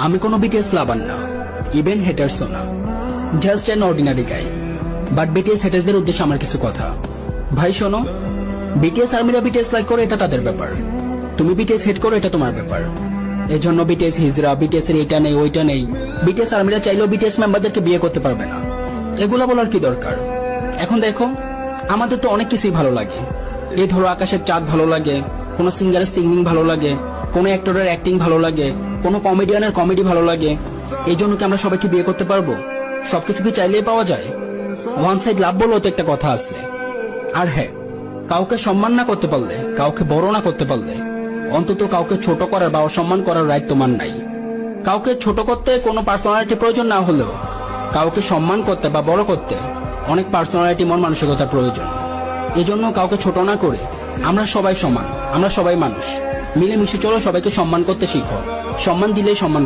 আমি কোনো বিটিএস লাভার না, ইভেন হেটার্সও না, just an ordinary guy. But BTS হেটার্সদের উদ্দেশ্যে আমার কিছু কথা। ভাই শোনো, বিটিএস আর্মিরা বিটিএস লাইক করে এটা তাদের ব্যাপার, তুমি বিটিএস হেড করো এটা তোমার ব্যাপার। এজন্য বিটিএস হিজরা, বিটিএস এর এটা নেই ওইটা নেই, বিটিএস আর্মিরা চাইলেও বিটিএস মেম্বারদেরকে বিয়ে করতে পারবে না, এগুলা বলার কি দরকার? এখন দেখো, আমাদের তো অনেক কিছুই ভালো লাগে। এই ধরো আকাশের চাঁদ ভালো লাগে, কোন সিঙ্গারের সিঙ্গিং ভালো লাগে, কোন অ্যাক্টরের অ্যাক্টিং ভালো লাগে, কোন কমেডিয়ানের কমেডি ভালো লাগে। এই জন্য কি আমরা সবাইকে বিয়ে করতে পারবো? সবকিছু কি চাইলেই পাওয়া যায়? ওয়ান সাইড লাভ বলেও তো একটা কথা আছে। আর হ্যাঁ, কাউকে সম্মান না করতে পারলে, কাউকে বড় না করতে পারলে, অন্তত কাউকে ছোট করার বা অসম্মান করার রাইট তোমার নাই। কাউকে ছোট করতে কোনো পার্সোনালিটি প্রয়োজন না হলেও কাউকে সম্মান করতে বা বড় করতে অনেক পার্সোনালিটি, মন মানসিকতার প্রয়োজন। এজন্য কাউকে ছোট না করে আমরা সবাই সমান, আমরা সবাই মানুষ, মিলেমিশে চলো, সবাইকে সম্মান করতে শিখো। সম্মান দিলেই সম্মান